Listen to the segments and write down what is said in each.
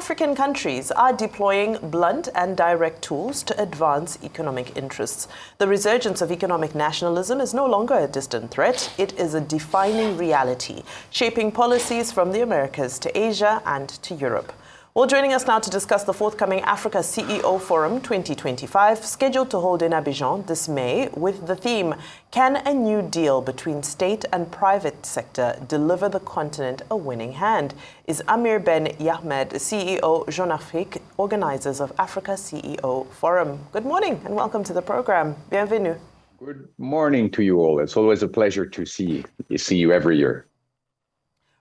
African countries are deploying blunt and direct tools to advance economic interests. The resurgence of economic nationalism is no longer a distant threat. It is a defining reality, shaping policies from the Americas to Asia and to Europe. Well, joining us now to discuss the forthcoming Africa CEO Forum 2025, scheduled to hold in Abidjan this May, with the theme, Can a New Deal Between State and Private Sector Deliver the Continent a Winning Hand? Is Amir Ben Yahmed, CEO Jeune Afrique, organizers of Africa CEO Forum. Good morning and welcome to the program. Bienvenue. Good morning to you all. It's always a pleasure to see you every year.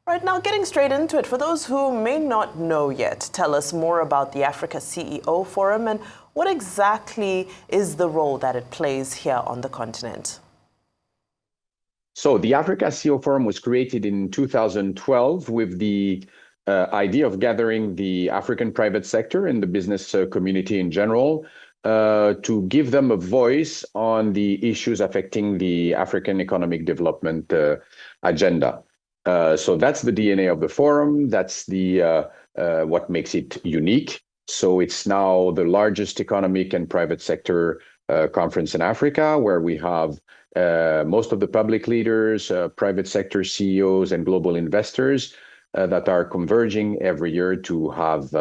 Right, now getting straight into it, for those who may not know yet, tell us more about the Africa CEO Forum and what exactly is the role that it plays here on the continent. So the Africa CEO Forum was created in 2012 with the idea of gathering the African private sector and the business community in general to give them a voice on the issues affecting the African economic development agenda. So that's the DNA of the forum. That's the what makes it unique. So it's now the largest economic and private sector conference in Africa, where we have most of the public leaders, private sector CEOs, and global investors that are converging every year to have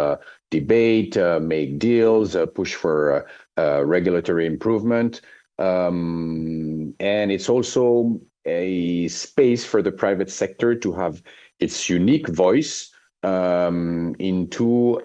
debate, make deals, push for regulatory improvement. And it's also a space for the private sector to have its unique voice into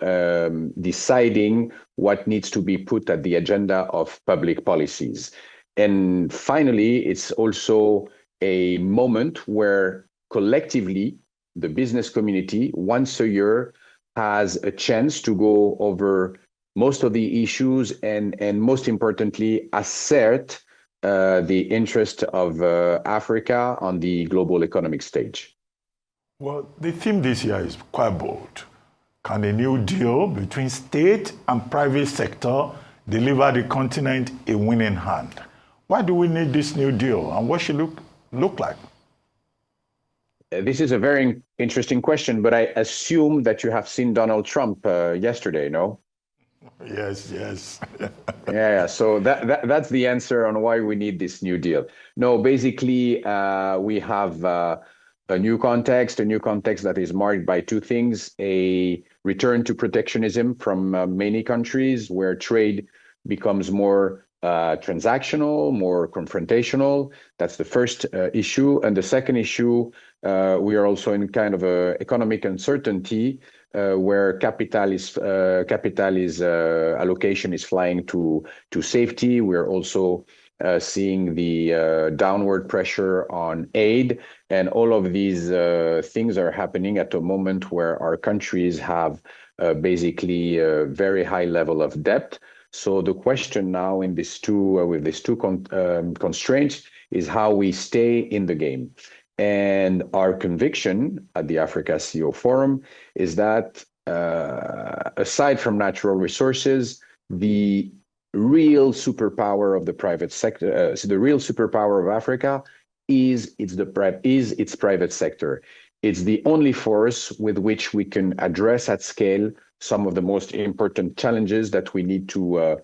deciding what needs to be put at the agenda of public policies. And finally, it's also a moment where collectively the business community once a year has a chance to go over most of the issues and most importantly, assert the interest of Africa on the global economic stage. Well, the theme this year is quite bold. Can a new deal between state and private sector deliver the continent a winning hand? Why do we need this new deal and what should it look like? This is a very interesting question, but I assume that you have seen Donald Trump yesterday, no? Yes. Yeah. So that's the answer on why we need this new deal. No, basically, we have a new context that is marked by two things: a return to protectionism from many countries, where trade becomes more transactional, more confrontational. That's the first issue. And the second issue, we are also in kind of a economic uncertainty where capital allocation is flying to safety. We're also seeing the downward pressure on aid, and all of these things are happening at a moment where our countries have basically a very high level of debt. So the question now in these with these two constraints is how we stay in the game. And our conviction at the Africa CEO Forum is that aside from natural resources, the real superpower of the private sector, the real superpower of Africa is its private sector. It's the only force with which we can address at scale some of the most important challenges that we need to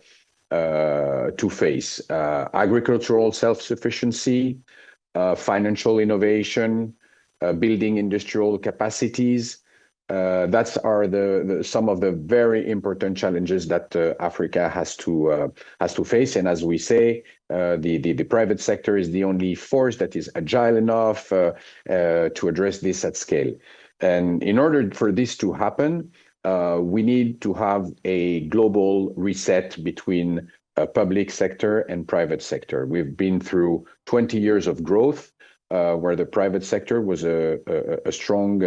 face: agricultural self-sufficiency, financial innovation, building industrial capacities. That's some of the very important challenges that Africa has to face. And as we say, the private sector is the only force that is agile enough to address this at scale. And in order for this to happen, we need to have a global reset between public sector and private sector. We've been through 20 years of growth, where the private sector was a strong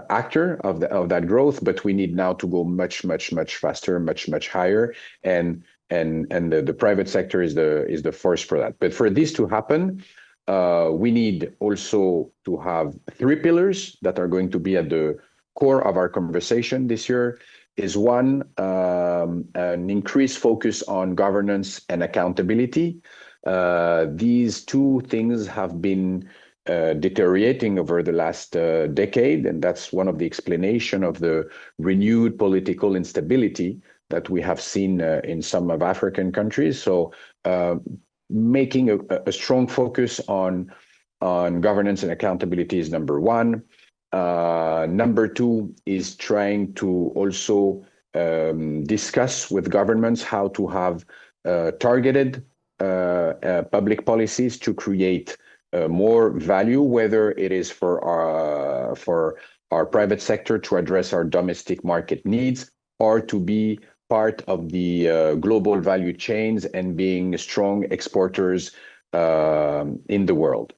actor of that growth, but we need now to go much faster, much higher, and the private sector is the force for that. But for this to happen, we need also to have three pillars that are going to be at the core of our conversation this year. Is one, an increased focus on governance and accountability. These two things have been deteriorating over the last decade, and that's one of the explanation of the renewed political instability that we have seen in some of African countries. So making a strong focus on governance and accountability is number one. Number two is trying to also discuss with governments how to have targeted public policies to create more value, whether it is for our private sector to address our domestic market needs, or to be part of the global value chains and being strong exporters in the world.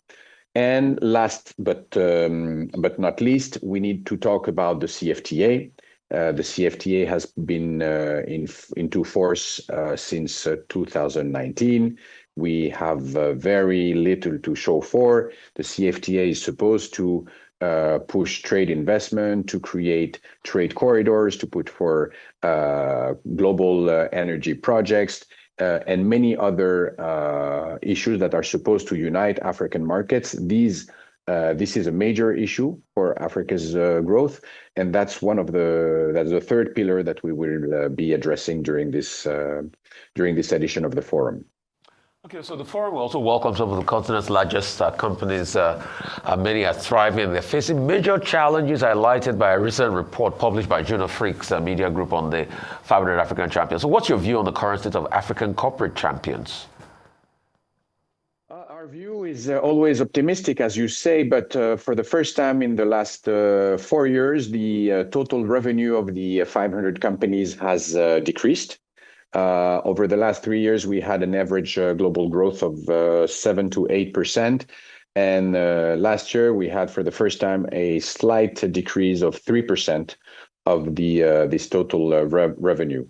And last but not least, we need to talk about the CFTA. The CFTA has been into force since 2019. We have very little to show for. The CFTA is supposed to push trade investment, to create trade corridors, to put for global energy projects, and many other issues that are supposed to unite African markets. This is a major issue for Africa's growth, and that's the third pillar that we will be addressing during this edition of the forum. Okay, so the forum also welcomes some of the continent's largest companies. Many are thriving. They're facing major challenges highlighted by a recent report published by Juno Freaks media group on the 500 African champions. So what's your view on the current state of African corporate champions? Our view is always optimistic, as you say, but for the first time in the last 4 years, the total revenue of the 500 companies has decreased. Over the last 3 years, we had an average global growth of 7 to 8%. And last year, we had for the first time a slight decrease of 3% of this total revenue.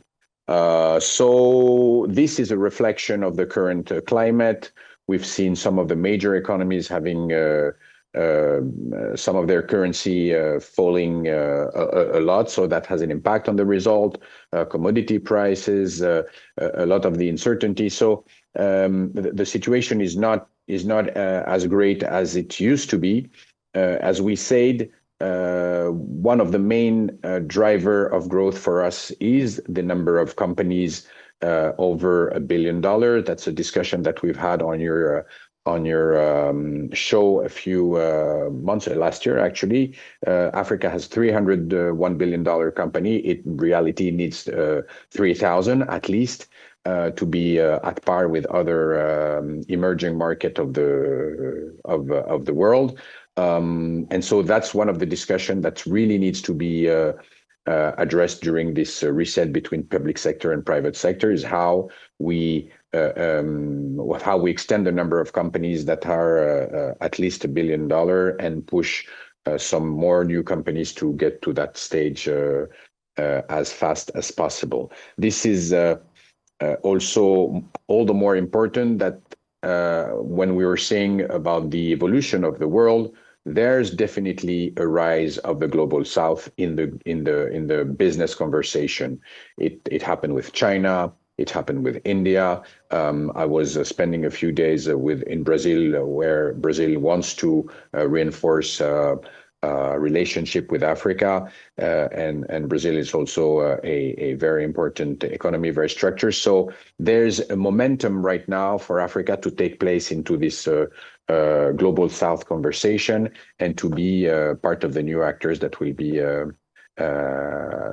So this is a reflection of the current climate. We've seen some of the major economies having some of their currency falling a lot, so that has an impact on the result. Commodity prices, a lot of the uncertainty. So the situation is not as great as it used to be. As we said, one of the main driver of growth for us is the number of companies over $1 billion. That's a discussion that we've had on your show a few months last year. Actually, Africa has $301 billion company. It in reality needs 3,000 at least to be at par with other emerging market of the world. And so that's one of the discussion that really needs to be addressed during this reset between public sector and private sector, is how we extend the number of companies that are at least $1 billion and push some more new companies to get to that stage as fast as possible. This is also all the more important that when we were saying about the evolution of the world, there's definitely a rise of the global South in the business conversation. It happened with China. It happened with India. I was spending a few days in Brazil, where Brazil wants to reinforce relationship with Africa, and Brazil is also a very important economy, very structured. So there's a momentum right now for Africa to take place into this global South conversation and to be part of the new actors that will be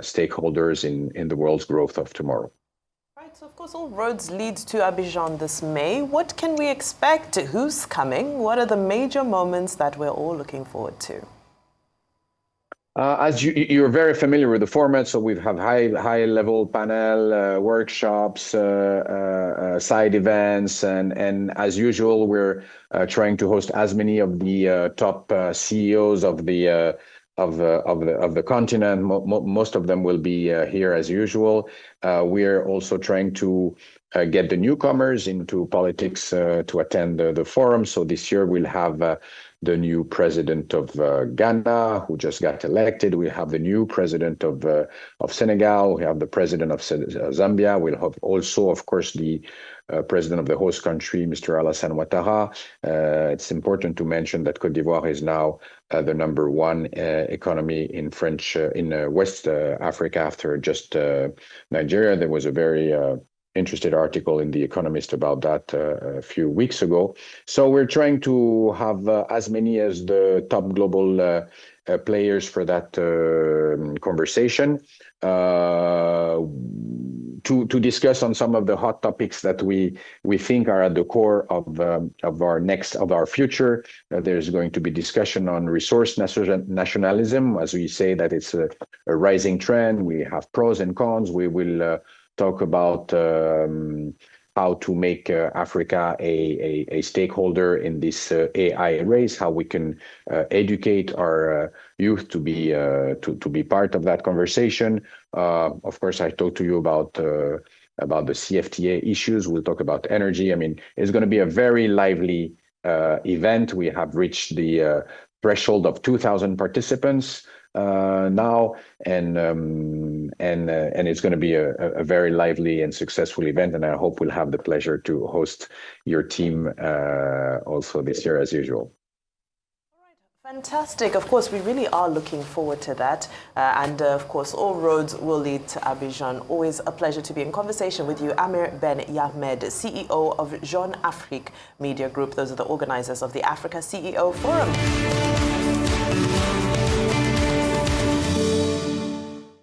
stakeholders in the world's growth of tomorrow. Right, so of course all roads lead to Abidjan this May. What can we expect? Who's coming? What are the major moments that we're all looking forward to? As you're very familiar with the format, so we have high level panel, workshops, side events, and as usual, we're trying to host as many of the top CEOs of the continent. Most of them will be here as usual. We're also trying to get the newcomers into politics to attend the forum. So this year we'll have the new president of Ghana, who just got elected. We have the new president of Senegal. We have the president of Zambia. We'll have also, of course, the president of the host country, Mr. Alassane Ouattara. It's important to mention that Côte d'Ivoire is now the #1 economy in West Africa after just Nigeria. There was a very interested article in The Economist about that a few weeks ago. So we're trying to have as many as the top global players for that conversation to discuss on some of the hot topics that we think are at the core of our future. There's going to be discussion on resource nationalism, as we say that it's a rising trend. We have pros and cons. We will talk about how to make Africa a stakeholder in this AI race, how we can educate our youth to be part of that conversation. Of course, I talked to you about the CFTA issues. We'll talk about energy. I mean, it's going to be a very lively event. We have reached the threshold of 2,000 participants now, and it's going to be a very lively and successful event, and I hope we'll have the pleasure to host your team also this year as usual. Fantastic. Of course, we really are looking forward to that. And of course, all roads will lead to Abidjan. Always a pleasure to be in conversation with you, Amir Ben Yahmed, CEO of Jeune Afrique Media Group. Those are the organizers of the Africa CEO Forum.